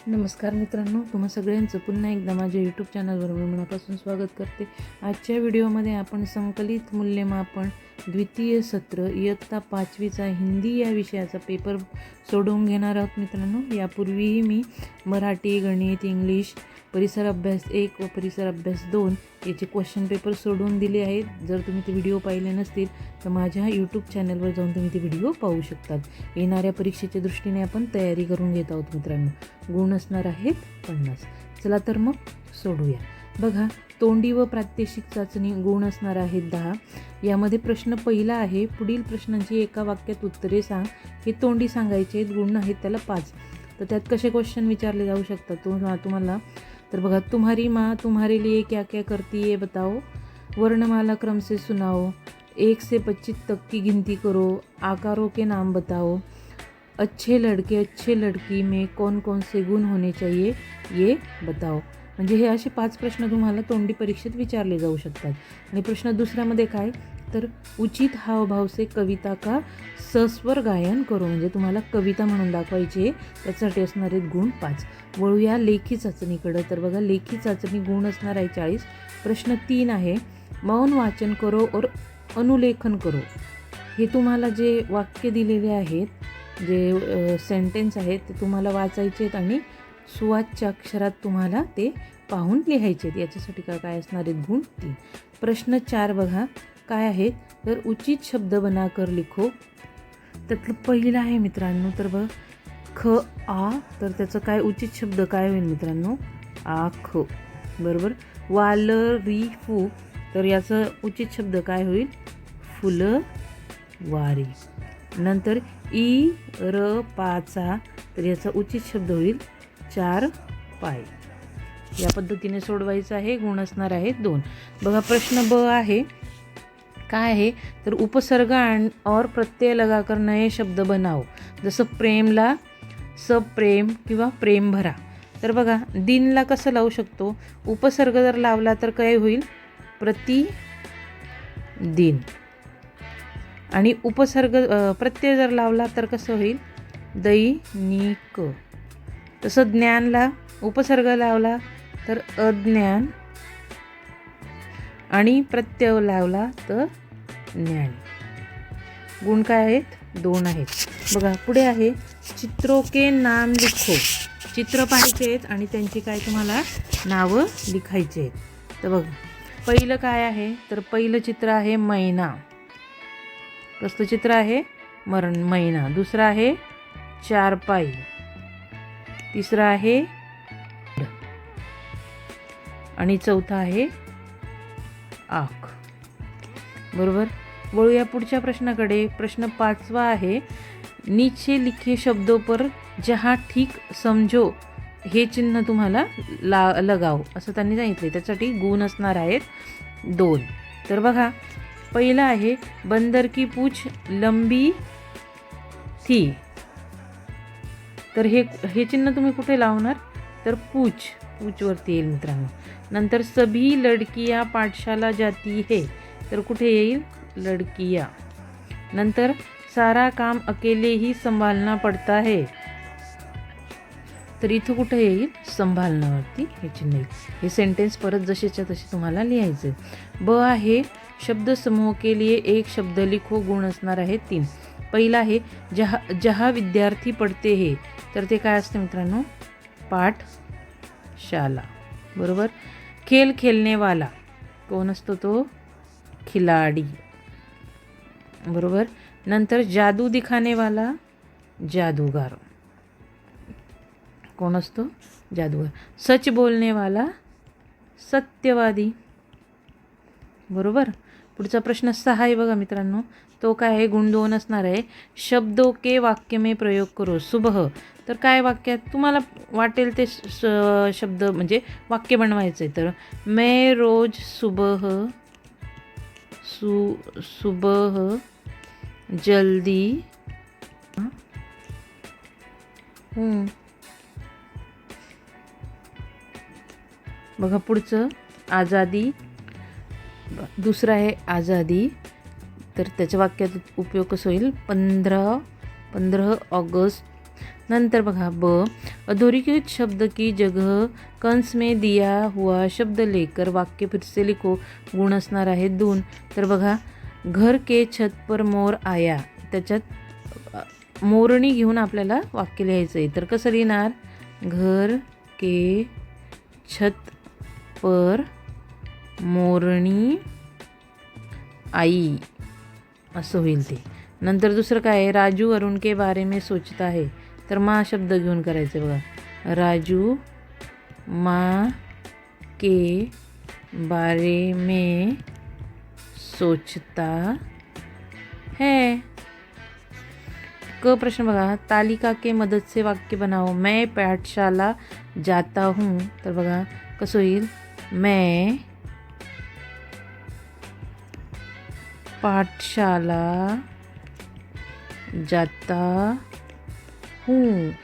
नमस्कार मित्रांनो, तुम्हा सगळ्यांचं पुन्हा एकदा माझ्या यूट्यूब चॅनलवर मी मनापासून स्वागत करते. आजच्या व्हिडिओमध्ये आपण संकलित मूल्यमापन द्वितीय सत्र इयत्ता 5वीचा हिंदी या विषयाचा पेपर सोडवून घेणार आहोत. मित्रांनो, यापूर्वीही मी मराठी, गणित, इंग्लिश, परिसर अभ्यास 1 व परिसर अभ्यास 2 याचे क्वेश्चन पेपर सोडवून दिले आहेत. जर तुम्ही ते व्हिडिओ पाहिले नसतील तर माझ्या यूट्यूब चॅनलवर जाऊन तुम्ही ते व्हिडिओ पाहू शकतात. येणाऱ्या परीक्षेच्या दृष्टीने आपण तयारी करून घेत आहोत. मित्रांनो, गुण असणार आहेत 50. चला तर मग सोडूया. बघा, तोंडी व प्रात्यक्षिक चाचणी गुण असणार आहेत 10. यामध्ये प्रश्न पहिला आहे, पुढील प्रश्नांची एका वाक्यात उत्तरे सांग. हे तोंडी सांगायचे आहेत, गुण आहेत त्याला 5. तर त्यात कसे क्वेश्चन विचारले जाऊ शकतात तुम्हाला. तर बघा, तुम्हारी माँ तुम्हारे लिए क्या क्या करती है बताओ. वर्णमाला क्रम से सुनाओ. 1 से 25 तक की गिनती करो. आकारों के नाम बताओ. अच्छे लड़के अच्छे लड़की में कौन कौन से गुण होने चाहिए ये बताओ. म्हणजे हे असे 5 प्रश्न तुम्हाला तोंडी परीक्षेत विचारले जाऊ शकतात. आणि प्रश्न दुसऱ्यामध्ये काय, तर उचित हावभाव से कविता का सस्वर गायन करो. म्हणजे तुम्हाला कविता म्हणून दाखवायची, त्यासाठी असणारे गुण 5. वळूया लेखी चाचणीकडं. तर बघा, लेखी चाचणी गुण असणार आहे 40. प्रश्न 3 आहे, मौन वाचन करो और अनुलेखन करो. हे तुम्हाला जे वाक्य दिलेले आहेत, जे सेंटेन्स आहेत ते तुम्हाला वाचायचे आहेत आणि सुवाच्य अक्षरात तुम्हाला ते पाहून लिहायचे आहेत. याच्यासाठी काय असणार आहेत गुण 3. प्रश्न 4 बघा काय आहेत, तर उचित शब्द बनाकर लिखो. त्यातलं पहिलं आहे मित्रांनो, तर बघ ख आ, तर त्याचं काय उचित शब्द काय होईल मित्रांनो, आख. बरोबर. वाल री फू, तर याचं उचित शब्द काय होईल, फुलं वारी. नंतर ई र पाचा, तर याचा उचित शब्द होईल 4 पाय. या पद्धतीने सोडवायचं आहे. गुण असणार आहेत 2. बघा, प्रश्न ब आहे काय आहे, तर उपसर्ग और प्रत्यय लगाकर नए शब्द बनाओ. जसं प्रेमला सब प्रेम किंवा प्रेम भरा. तर बघा, दिनला कसं लावू शकतो, उपसर्ग जर लावला तर काय होईल, प्रति दिन. आणि उपसर्ग प्रत्यय जर लावला तर कसं होईल, दैनिक. तसं ज्ञानला उपसर्ग लावला तर अज्ञान आणि प्रत्यय लावला तर ज्ञान. गुण काय आहेत, 2 आहेत. बघा, पुढे आहे चित्रों के नाम लिखो. चित्र पाहायचे आहेत आणि त्यांची काय तुम्हाला नावं लिखायचे आहेत. तर बघा, पहिलं काय आहे, तर पहिलं चित्र आहे मैना. कसलं चित्र आहे, मैना. दुसरं आहे चारपाई. तिसरं आहे आणि चौथा आहे आख. बरोबर. वळूया पुढच्या प्रश्नाकडे. प्रश्न 5वा आहे, नीचे लिखे शब्दों पर जहाँ ठीक समझो हे चिन्ह तुम्हाला लगाव, असं त्यांनी सांगितले. त्यासाठी गुण असणार आहेत 2. तर बघा, पहिला आहे बंदर की पूछ लंबी थी. तर हे चिन्ह तुम्ही कुठे लावणार, तर पूछवरती येईल मित्रांनो. नंतर सभी लडकियां पाठशाला जाती है, तर कुठे येईल, लडकिया. नंतर सारा काम अकेले ही संभालना पडता है, तर इथं कुठे येईल, संभालनावरती हे चिन्ह येईल. हे सेंटेन्स परत जसेच्या तसे तुम्हाला लिहायचे. ब आहे शब्द समूह के लिए एक शब्द लिखो. गुण असणार आहे 3. पहिला आहे जहा विद्यार्थी पडते हे, तर ते काय असते मित्रांनो, पाठशाला. बरोबर. खेल खेलने वाला, कोण असतो तो, खिलाडी. बरोबर. नंतर जादू दिखाने वाला, जादूगार. कोण असतो, जादूगार. सच बोलने वाला, सत्यवादी. बरोबर. पुढचा प्रश्न 6 आहे बघा मित्रांनो, तो काय आहे, गुण 2 असणार आहे. शब्दों के वाक्य में प्रयोग करो. सुबह, तर काय वाक्यात तुम्हाला वाटेल ते शब्द म्हणजे वाक्य बनवायचं आहे. तर मैं रोज सुबह जल्दी बघा, पुढचं आझादी. दुसरं आहे आझादी, तर त्याच्या वाक्यात उपयोग कसं होईल, 15 ऑगस्ट नंतर बघा अधोरेखित शब्द की जगह कंस में दिया हुआ शब्द लेकर वाक्य फिर से लिखो. गुण असणार आहे 2. तर बघा घर के छत पर मोर आया, त्याच्यात मोरणी घेऊन आपल्याला वाक्य लिहायचं आहे. तर कसं लिहिणार? घर के छत पर मोरणी आई असं होईल ते. नंतर दुसरं काय आहे? राजू अरुण के बारे में सोचता है. तर माँ शब्द घेऊन करायचं बघा. राजू माँ के बारे में सोचता है. क प्रश्न बघा. तालिका के मदद से वाक्य बनाओ. मैं पाठशाला जाता हूँ. तर बघा कसं होईल? मैं पाठशाला जाता हूँ.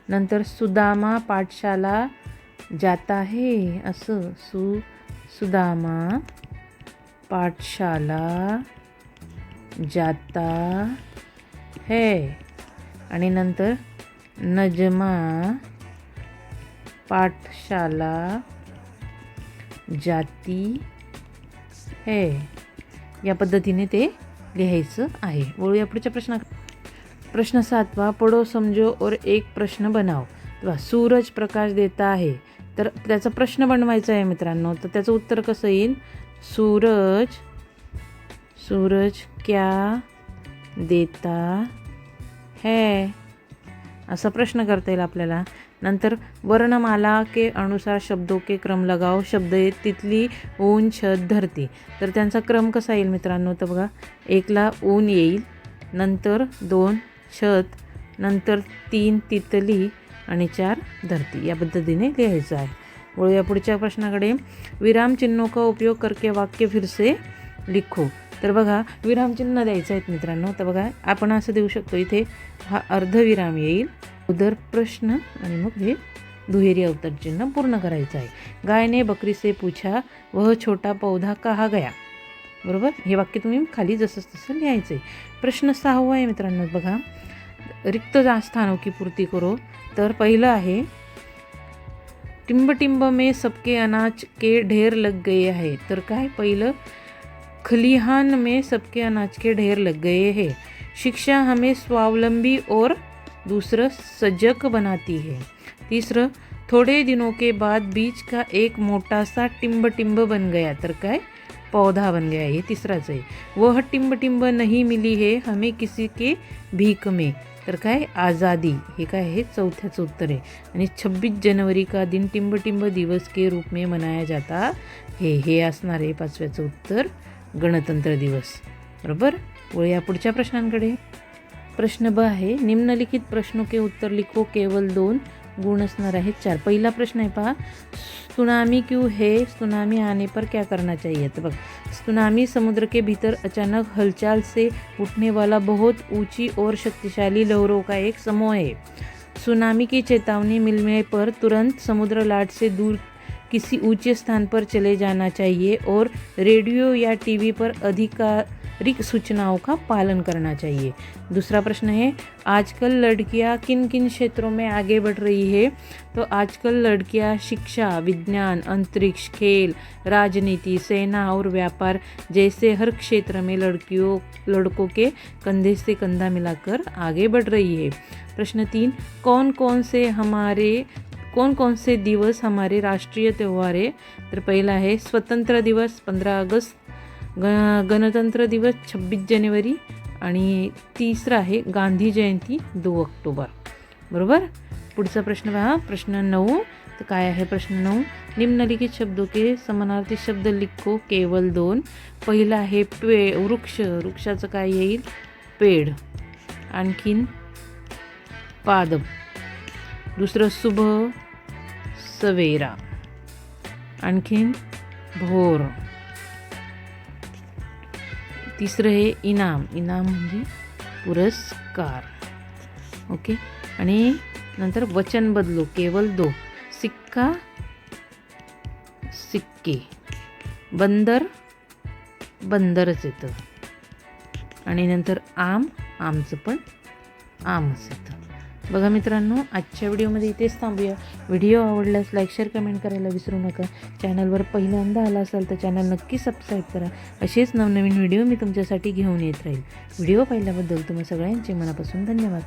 नंतर सुदामा पाठशाला जाता है. असं सुदामा पाठशाला जाता है. आणि नंतर नजमा पाठशाला जाती है. या पद्धतीने ते लिहायचं आहे. वळूया पुढच्या प्रश्न 7वा. पढ़ो समझो और एक प्रश्न बनाओ. तेव्हा सूरज प्रकाश देता है. तर त्याचा प्रश्न बनवायचा आहे मित्रांनो. तर त्याचं उत्तर कसं येईल? सूरज क्या देता है, असा प्रश्न करता येईल आपल्याला. नंतर वर्णमाला के अनुसार शब्दों के क्रम लगाओ. शब्द आहेत तितली, ऊन, छत, धरती. तर त्यांचा क्रम कसा येईल मित्रांनो? तर बघा 1ला ऊन येईल, नंतर 2 छत, नंतर 3 तितली आणि 4 धरती. या पद्धतीने लिहायचं आहे. वळूया पुढच्या प्रश्नाकडे. विराम चिन्हों का उपयोग करके वाक्य फिर से लिखो. तर बघा विरामचिन्ह द्यायचं आहेत मित्रांनो. तर बघा आपण असं देऊ शकतो. इथे हा अर्धविराम येईल, उदर प्रश्न आणि मग हे दुहेरी अवतरण चिन्ह पूर्ण करायचं आहे. गाय ने बकरी से पूछा वह छोटा पौधा कहाँ गया. बरोबर. हे वाक्य तुम्ही खाली जसं तसं लिहायचं आहे. प्रश्न 6वा आहे मित्रांनो. बघा रिक्त स्थानों की पूर्ती करो. तर पहिलं आहे टिंब टिंब में सबके अनाज के ढेर लग गए है. तर काय? पहिलं खलिहान में सबके अनाज के ढेर लग गए हैं. शिक्षा हमें स्वावलंबी और दूसरा सजग बनाती है. तीसरं थोड़े दिनों के बाद बीज का एक मोटा सा टिंब टिंब बन गया. तर काय? पौधा बन गया. हे तिसराच आहे. वह टिंब टिंब नहीं मिली है हमें किसी के भीख में. तर काय? आज़ादी. हे काय आहे? चौथ्याचं उत्तर आहे. आणि 26 जनवरी का दिन टिंब टिंब दिवस के रूप में मनाया जाता है. हे असणार आहे 5व्याचं उत्तर, गणतंत्र दिवस. बरोबर. वळूया पुढच्या प्रश्नांकडे. प्रश्न ब आहे निम्नलिखित प्रश्नों के उत्तर लिखो. केवल 2 गुण असणार आहेत 4. पहिला प्रश्न आहे पहा. सुनामी क्यों है? सुनामी आने पर क्या करना चाहिए. तो बघ सुनामी समुद्र के भीतर अचानक हलचल से उठने वाला बहुत ऊंची और शक्तिशाली लहरों का एक समूह है. सुनामी की चेतावनी मिलने पर तुरंत समुद्र लाट से दूर किसी ऊंचे स्थान पर चले जाना चाहिए और रेडियो या टीवी पर आधिकारिक सूचनाओं का पालन करना चाहिए. दूसरा प्रश्न है आजकल लड़कियां किन किन क्षेत्रों में आगे बढ़ रही है. तो आजकल लड़कियां शिक्षा, विज्ञान, अंतरिक्ष, खेल, राजनीति, सेना और व्यापार जैसे हर क्षेत्र में लड़कों के कंधे से कंधा मिलाकर आगे बढ़ रही है. प्रश्न 3 कौन कौन से दिवस हमारे राष्ट्रीय त्यौहार है. तर पहिला आहे स्वतंत्र दिवस 15 अगस्त, गणतंत्र दिवस 26 जानेवारी आणि तिसरा आहे गांधी जयंती 2 ऑक्टोबर. बरोबर. पुढचा प्रश्न पहा. प्रश्न 9. तर काय आहे प्रश्न 9. निम्नलिखित शब्दों के समानार्थी शब्द लिखो. केवल 2. पहिला आहे वृक्ष. वृक्षाचं काय येईल? पेड़. आणखीन पादप. दुसरं सुबह, सवेरा. आणखीन भोर. तिसरं हे इनाम. इनाम म्हणजे पुरस्कार. ओके. आणि नंतर वचन बदलो. केवल 2. सिक्का, सिक्के. बंदर, बंदरच येतं. आणि नंतर आम, आमचं पण आमच येतं. बघा मित्रांनो, आजच्या व्हिडिओमध्ये इथेच थांबूया. व्हिडिओ आवडल्यास लाईक शेअर कमेंट करायला विसरू नका. चॅनलवर पहिल्यांदा आला असाल तर चॅनल नक्की सबस्क्राईब करा. असेच नवनवीन व्हिडिओ मी तुमच्यासाठी घेऊन येत राहील. व्हिडिओ पाहिल्याबद्दल तुम्हा सगळ्यांचे मनापासून धन्यवाद.